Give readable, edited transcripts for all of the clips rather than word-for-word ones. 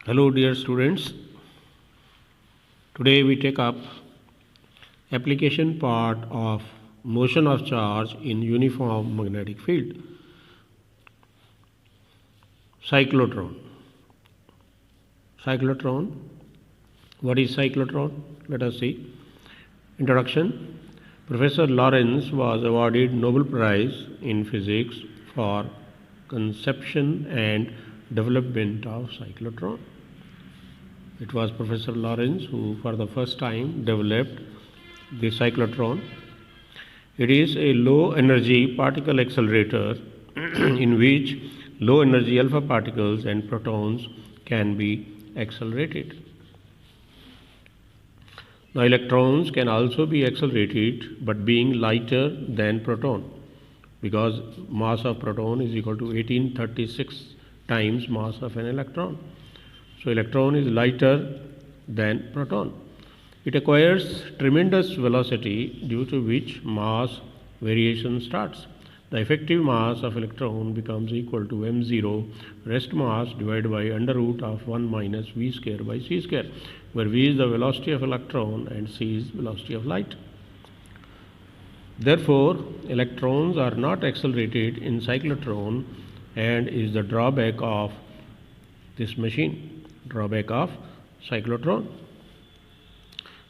Hello dear students, today we take up application part of motion of charge in uniform magnetic field. Cyclotron. What is cyclotron? Let us see. Introduction. Professor Lorentz was awarded Nobel Prize in Physics for conception and development of cyclotron. It was Professor Lorentz who for the first time developed the cyclotron. It is a low energy particle accelerator in which low energy alpha particles and protons can be accelerated. Now electrons can also be accelerated but being lighter than proton, because mass of proton is equal to 1836 times mass of an electron. So electron is lighter than proton. It acquires tremendous velocity, due to which mass variation starts. The effective mass of electron becomes equal to m0 rest mass divided by under root of 1 minus v square by c square, where v is the velocity of electron and c is velocity of light. Therefore, electrons are not accelerated in cyclotron, and is the drawback of this machine. Drawback of cyclotron.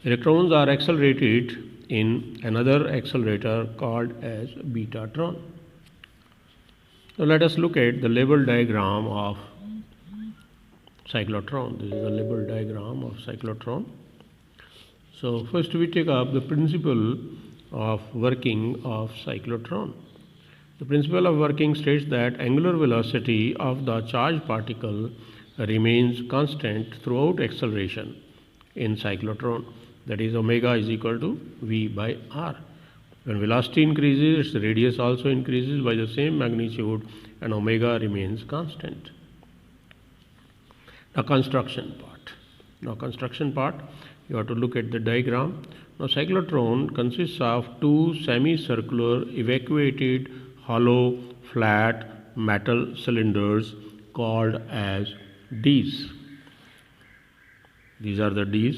Electrons are accelerated in another accelerator called as betatron. So let us look at the label diagram of cyclotron. This is the label diagram of cyclotron. So first we take up the principle of working of cyclotron. The principle of working states that angular velocity of the charged particle remains constant throughout acceleration in cyclotron, that is omega is equal to v by r. When velocity increases, its radius also increases by the same magnitude and omega remains constant. Now construction part. You have to look at the diagram. Now cyclotron consists of two semicircular evacuated hollow flat metal cylinders called as Ds. These are the Ds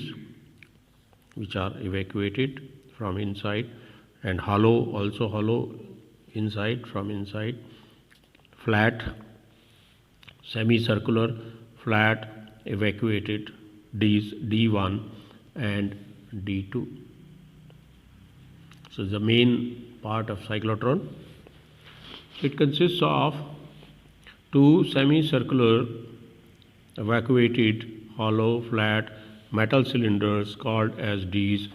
which are evacuated from inside, and hollow, also hollow inside, from inside, flat, semicircular, flat, evacuated Ds, D1 and D2. So the main part of cyclotron. It consists of two semicircular evacuated hollow flat metal cylinders called as Ds,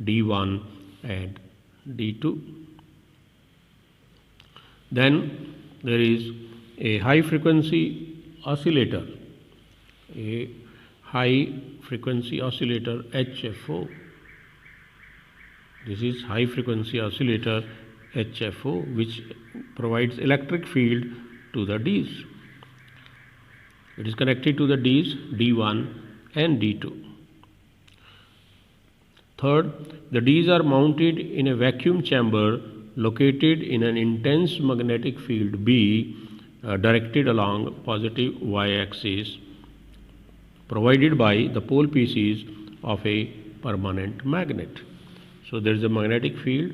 D1 and D2. Then there is a high frequency oscillator, HFO. This is high frequency oscillator HFO, which provides electric field to the Ds. It is connected to the Ds, D1 and D2. Third, the Ds are mounted in a vacuum chamber located in an intense magnetic field B directed along positive y-axis, provided by the pole pieces of a permanent magnet. So there is a magnetic field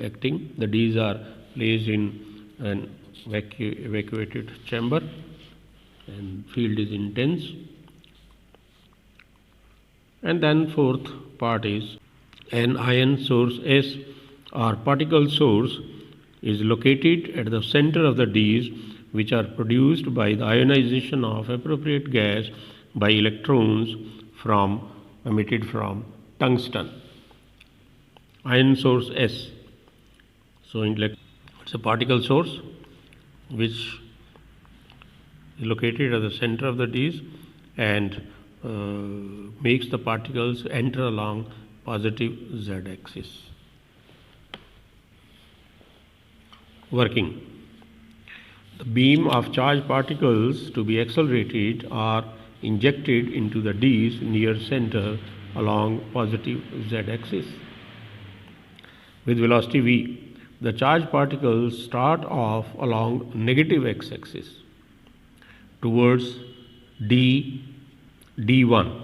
acting. The Ds are placed in an evacuated chamber, and field is intense. And then fourth part is an ion source S or particle source is located at the center of the Ds, which are produced by the ionization of appropriate gas by electrons emitted from tungsten. Ion source S. So it's a particle source which is located at the center of the Ds and makes the particles enter along positive z-axis. Working. The beam of charged particles to be accelerated are injected into the Ds near center along positive z-axis. With velocity v, the charged particles start off along negative x-axis towards d1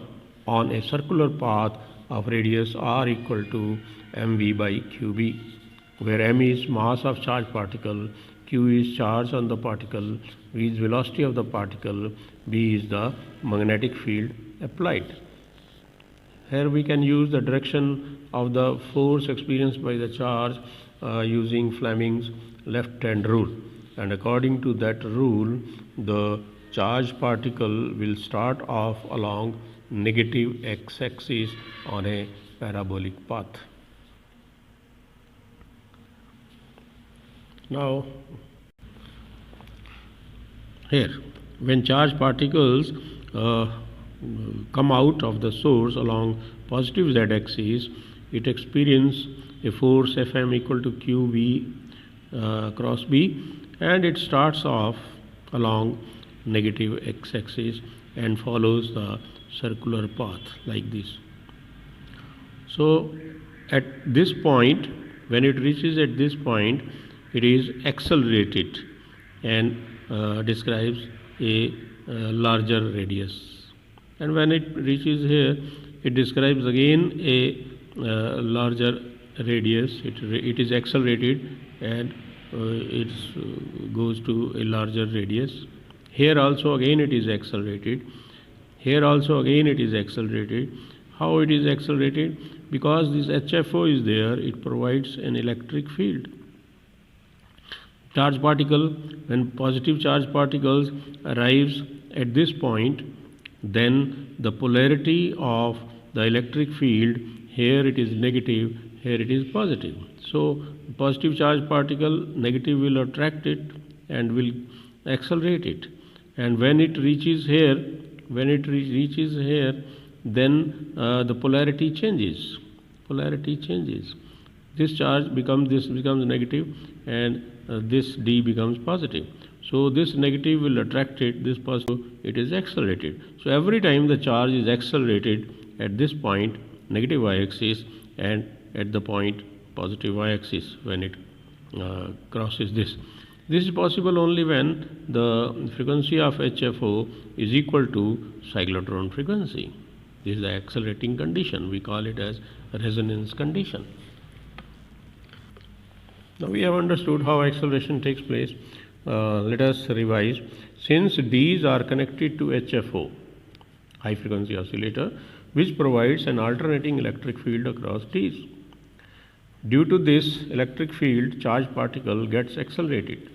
on a circular path of radius r equal to mv by qb, where m is mass of charged particle, q is charge on the particle, v is velocity of the particle, b is the magnetic field applied. Here we can use the direction of the force experienced by the charge using Fleming's left-hand rule, and according to that rule the charged particle will start off along negative x-axis on a parabolic path. Now here, when charged particles come out of the source along positive z-axis, it experiences a force Fm equal to qv cross b, and it starts off along negative x-axis and follows the circular path like this. So at this point, when it reaches at this point, it is accelerated and describes a larger radius, and when it reaches here it describes again a larger radius. It is accelerated and it goes to a larger radius. Here also again it is accelerated. Here also again it is accelerated. How it is accelerated? Because this HFO is there, it provides an electric field. Charge particle, when positive charge particles arrives at this point, then the polarity of the electric field, here it is negative, here it is positive. So positive charge particle, negative will attract it and will accelerate it, and when it reaches here, then the polarity changes. This charge becomes negative, and this d becomes positive. So this negative will attract it, this positive, it is accelerated. So every time the charge is accelerated at this point, negative y-axis, and at the point positive y-axis when it crosses this. This is possible only when the frequency of HFO is equal to cyclotron frequency. This is the accelerating condition. We call it as resonance condition. Now we have understood how acceleration takes place. Let us revise. Since Ds are connected to HFO, high frequency oscillator, which provides an alternating electric field across Ds. Due to this electric field, charged particle gets accelerated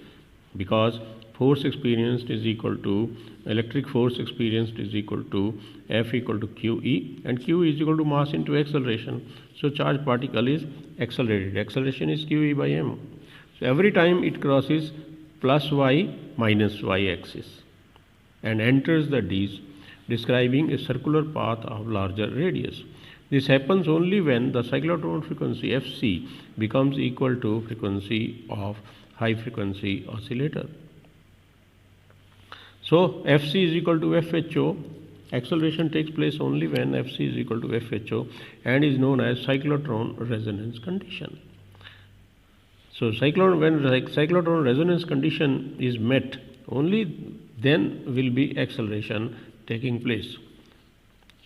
because force experienced is equal to electric force experienced is equal to F equal to QE, and Q is equal to mass into acceleration. So charged particle is accelerated. Acceleration is QE by m. So every time it crosses plus y minus y axis and enters the Ds, describing a circular path of larger radius. This happens only when the cyclotron frequency Fc becomes equal to frequency of high frequency oscillator. So Fc is equal to FHO. Acceleration takes place only when Fc is equal to FHO and is known as cyclotron resonance condition. So when cyclotron resonance condition is met, only then will be acceleration taking place.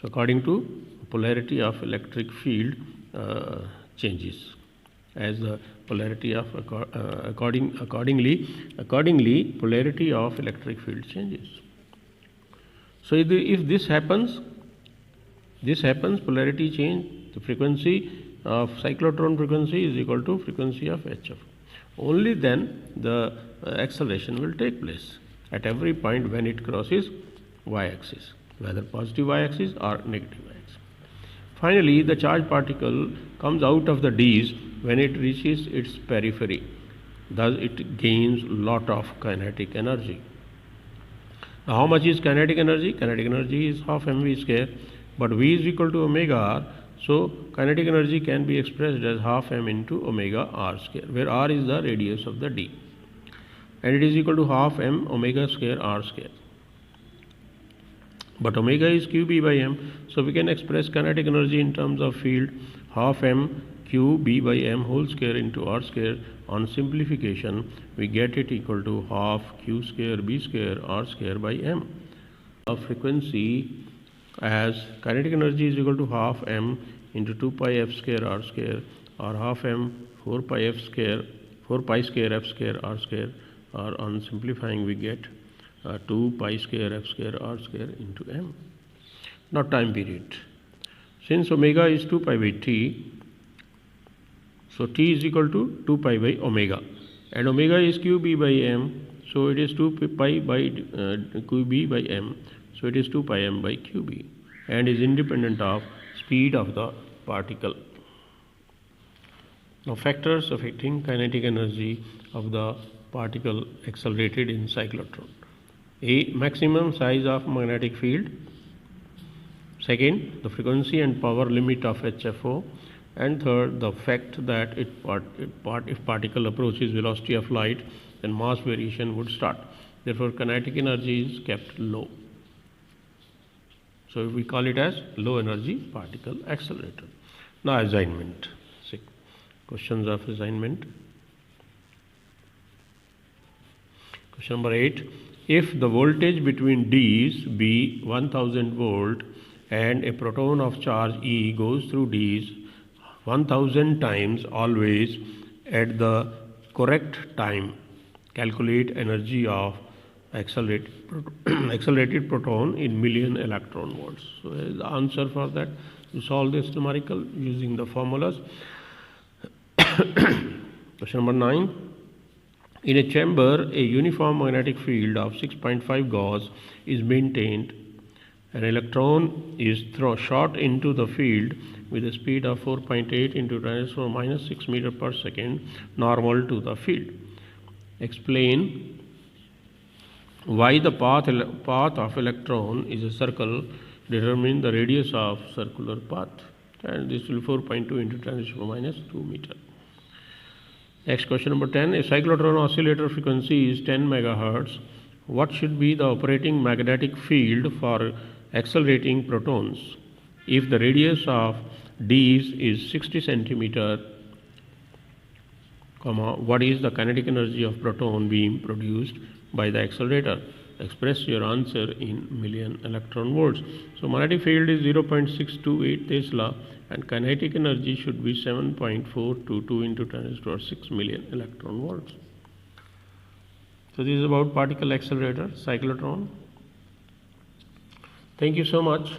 So according to polarity of electric field changes, as the polarity of accordingly polarity of electric field changes. So if this happens, polarity change, the frequency of cyclotron frequency is equal to frequency of HF. Only then the acceleration will take place at every point when it crosses y-axis, whether positive y-axis or negative y-axis. Finally, the charged particle comes out of the Ds when it reaches its periphery. Thus, it gains lot of kinetic energy. Now, how much is kinetic energy? Kinetic energy is half mv square, but v is equal to omega r. So, kinetic energy can be expressed as half m into omega r square, where r is the radius of the D, and it is equal to half m omega square r square. But omega is qb by m, so we can express kinetic energy in terms of field half m q b by m whole square into r square. On simplification, we get it equal to half q square b square r square by m. of frequency as kinetic energy is equal to half m into 2 pi f square r square, or half m 4 pi f square 4 pi square f square r square, or on simplifying we get 2 pi square f square r square into m. Now time period. Since omega is 2 pi by t, so t is equal to 2 pi by omega, and omega is qb by m, so it is 2 pi by qb by m, so it is 2 pi m by qb, and is independent of speed of the particle. Now factors affecting kinetic energy of the particle accelerated in cyclotron. A. Maximum size of magnetic field. Second, the frequency and power limit of HFO. And third, the fact that if particle approaches velocity of light, then mass variation would start. Therefore, kinetic energy is kept low. So we call it as low energy particle accelerator. Now assignment. Questions of assignment. Question number 8. If the voltage between D's be 1000 volt and a proton of charge E goes through D's 1000 times always at the correct time, calculate energy of accelerated proton in million electron volts. So the answer for that, you solve this numerical using the formulas. Question number 9. In a chamber, a uniform magnetic field of 6.5 Gauss is maintained. An electron is shot into the field with a speed of 4.8 into 10⁻⁻⁶ meter per second, normal to the field. Explain why the path of electron is a circle. Determine the radius of circular path, and this will 4.2 into 10⁻⁻² meter. Next, question number 10. A cyclotron oscillator frequency is 10 megahertz. What should be the operating magnetic field for accelerating protons? If the radius of D's is 60 centimeter, what is the kinetic energy of proton beam produced by the accelerator? Express your answer in million electron volts. So magnetic field is 0.628 Tesla, and kinetic energy should be 7.422 into 10⁻⁶ million electron volts. So this is about particle accelerator, cyclotron. Thank you so much.